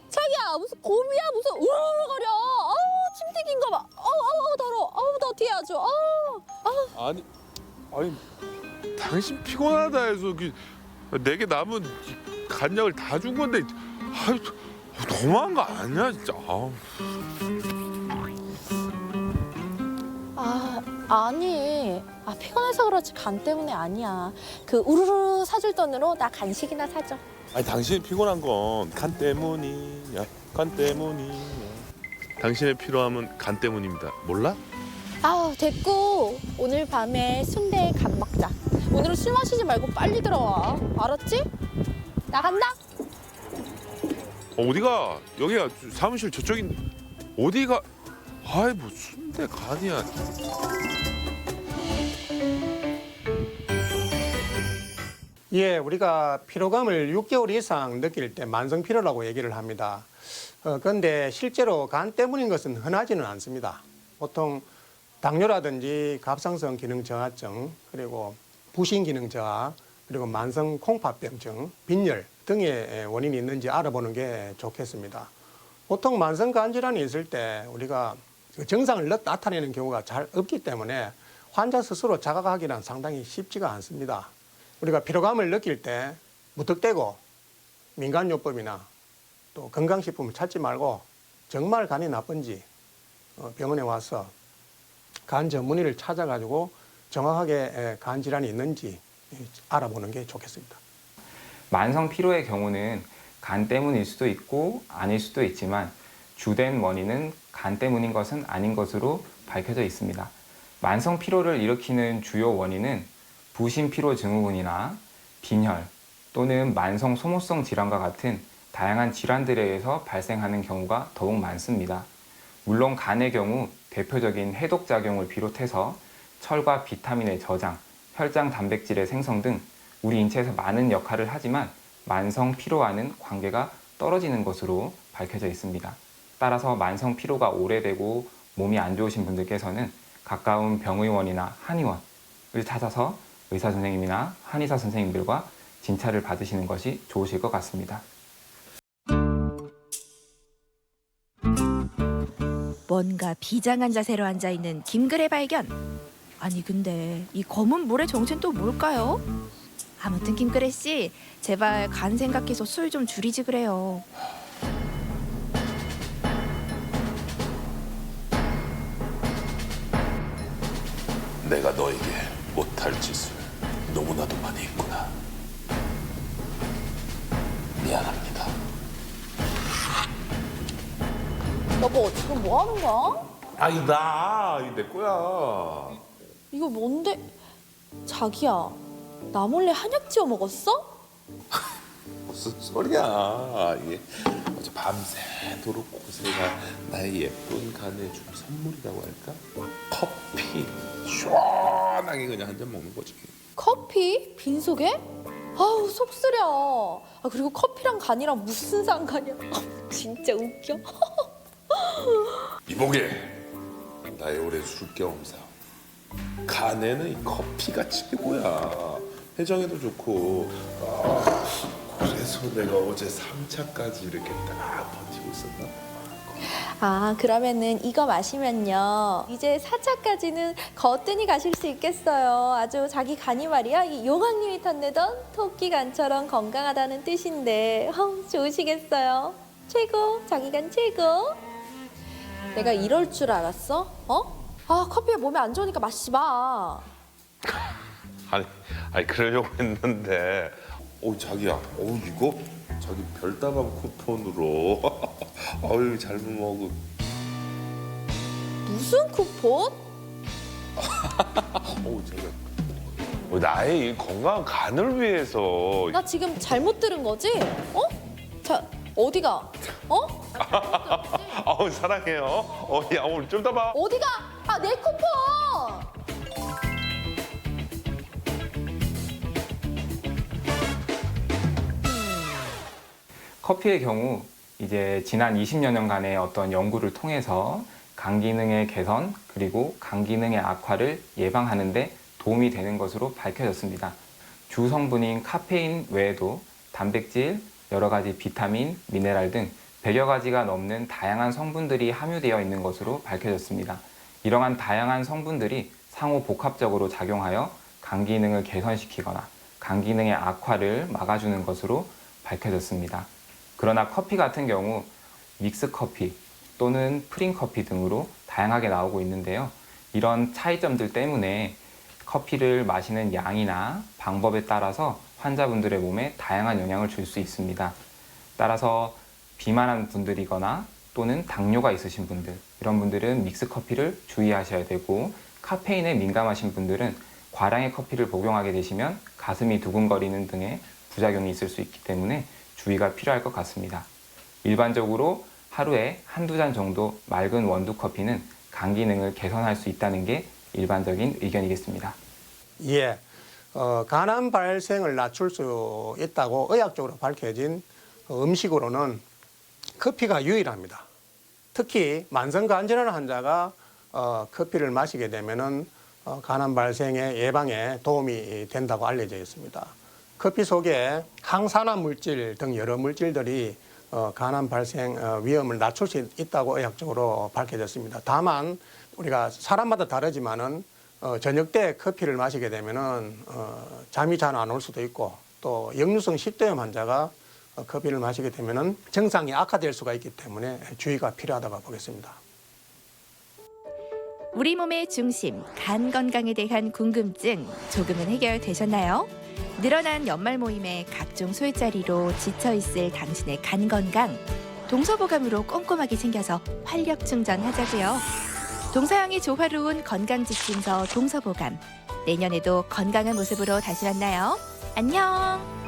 자기야, 무슨 곰이야? 무슨 우르르거려? 침 튀긴 거 봐. 더러워. 너 뒤에 아주. 아니 당신 피곤하다 해서 내게 남은 간약을 다 준 건데 너무한 거 아니야 진짜. 아니. 피곤해서 그렇지 간 때문에 아니야. 그 우르르 사줄 돈으로 나 간식이나 사줘. 아니 당신이 피곤한 건 간 때문이야. 간 때문이야. 당신의 필요함은 간 때문입니다. 몰라? 됐고. 오늘 밤에 순대에 간 먹자. 오늘은 술 마시지 말고 빨리 들어와. 알았지? 나 간다. 어디가? 여기가 사무실 저쪽인데 어디가? 뭐 순대 간이야. 예, 우리가 피로감을 6개월 이상 느낄 때 만성 피로라고 얘기를 합니다. 그런데 실제로 간 때문인 것은 흔하지는 않습니다. 보통 당뇨라든지 갑상선 기능 저하증, 그리고 부신 기능 저하, 그리고 만성 콩팥병증, 빈혈 등의 원인이 있는지 알아보는 게 좋겠습니다. 보통 만성 간 질환이 있을 때 우리가 증상을 나타내는 경우가 잘 없기 때문에 환자 스스로 자각하기는 상당히 쉽지가 않습니다. 우리가 피로감을 느낄 때 무턱대고 민간요법이나 또 건강식품을 찾지 말고 정말 간이 나쁜지 병원에 와서 간 전문의를 찾아가지고 정확하게 간 질환이 있는지 알아보는 게 좋겠습니다. 만성 피로의 경우는 간 때문일 수도 있고 아닐 수도 있지만 주된 원인은 간 때문인 것은 아닌 것으로 밝혀져 있습니다. 만성 피로를 일으키는 주요 원인은 부신 피로 증후군이나 빈혈 또는 만성 소모성 질환과 같은 다양한 질환들에 의해서 발생하는 경우가 더욱 많습니다. 물론 간의 경우 대표적인 해독작용을 비롯해서 철과 비타민의 저장, 혈장 단백질의 생성 등 우리 인체에서 많은 역할을 하지만 만성 피로와는 관계가 떨어지는 것으로 밝혀져 있습니다. 따라서 만성 피로가 오래되고 몸이 안 좋으신 분들께서는 가까운 병의원이나 한의원을 찾아서 의사 선생님이나 한의사 선생님들과 진찰을 받으시는 것이 좋으실 것 같습니다. 뭔가 비장한 자세로 앉아있는 김그래 발견. 아니 근데 이 검은 물의 정체는 또 뭘까요? 아무튼 김그래 씨, 제발 간 생각해서 술 좀 줄이지 그래요. 내가 너에게 못할 짓을 너무나도 많이 했구나. 미안합니다. 여보, 지금 뭐 하는 거야? 아니 내 거야. 이거 뭔데? 자기야, 나 몰래 한약 지어 먹었어? 무슨 소리야. 이게 어제 밤새도록 고세가 나의 예쁜 간에 준 선물이라고 할까? 커피 시원하게 그냥 한 잔 먹는 거지. 커피? 빈속에? 아우, 속 쓰려. 아, 그리고 커피랑 간이랑 무슨 상관이야? 진짜 웃겨. 이보게, 나의 올해 술 경험상 간에는 이 커피가 최고야. 해장에도 좋고. 그래서 내가 어제 3차까지 이렇게 딱 버티고 있었나? 아, 그러면은 이거 마시면요, 이제 4차까지는 거뜬히 가실 수 있겠어요. 아주 자기 간이 말이야, 이 용왕님이 탐내던 토끼 간처럼 건강하다는 뜻인데, 좋으시겠어요? 최고, 자기 간 최고. 내가 이럴 줄 알았어? 아, 커피가 몸에 안 좋으니까 마시지 마. 아니 그러려고 했는데. 자기야, 이거 자기 별다방 쿠폰으로. 잘못 먹어. 무슨 쿠폰? 자기야. 나의 이 건강한 간을 위해서. 나 지금 잘못 들은 거지? 자, 어디가? 사랑해요. 야, 오늘 좀 더 봐. 어디가? 아, 내 쿠폰! 커피의 경우 이제 지난 20여 년간의 어떤 연구를 통해서 간 기능의 개선 그리고 간 기능의 악화를 예방하는 데 도움이 되는 것으로 밝혀졌습니다. 주 성분인 카페인 외에도 단백질, 여러 가지 비타민, 미네랄 등 100여 가지가 넘는 다양한 성분들이 함유되어 있는 것으로 밝혀졌습니다. 이러한 다양한 성분들이 상호 복합적으로 작용하여 간 기능을 개선시키거나 간 기능의 악화를 막아주는 것으로 밝혀졌습니다. 그러나 커피 같은 경우 믹스 커피 또는 프린 커피 등으로 다양하게 나오고 있는데요. 이런 차이점들 때문에 커피를 마시는 양이나 방법에 따라서 환자분들의 몸에 다양한 영향을 줄 수 있습니다. 따라서 비만한 분들이거나 또는 당뇨가 있으신 분들, 이런 분들은 믹스 커피를 주의하셔야 되고, 카페인에 민감하신 분들은 과량의 커피를 복용하게 되시면 가슴이 두근거리는 등의 부작용이 있을 수 있기 때문에 주의가 필요할 것 같습니다. 일반적으로 하루에 한두 잔 정도 맑은 원두 커피는 간 기능을 개선할 수 있다는 게 일반적인 의견이겠습니다. 예, 간암 발생을 낮출 수 있다고 의학적으로 밝혀진 음식으로는 커피가 유일합니다. 특히 만성간질환 환자가 커피를 마시게 되면은 간암 발생의 예방에 도움이 된다고 알려져 있습니다. 커피 속에 항산화 물질 등 여러 물질들이 간암 발생 위험을 낮출 수 있다고 의학적으로 밝혀졌습니다. 다만 우리가 사람마다 다르지만은 저녁 때 커피를 마시게 되면은 잠이 잘 안 올 수도 있고, 또 역류성 식도염 환자가 커피를 마시게 되면은 증상이 악화될 수가 있기 때문에 주의가 필요하다고 보겠습니다. 우리 몸의 중심, 간 건강에 대한 궁금증 조금은 해결되셨나요? 늘어난 연말 모임에 각종 술자리로 지쳐있을 당신의 간 건강, 동서보감으로 꼼꼼하게 챙겨서 활력 충전하자고요. 동서양이 조화로운 건강지침서 동서보감. 내년에도 건강한 모습으로 다시 만나요. 안녕!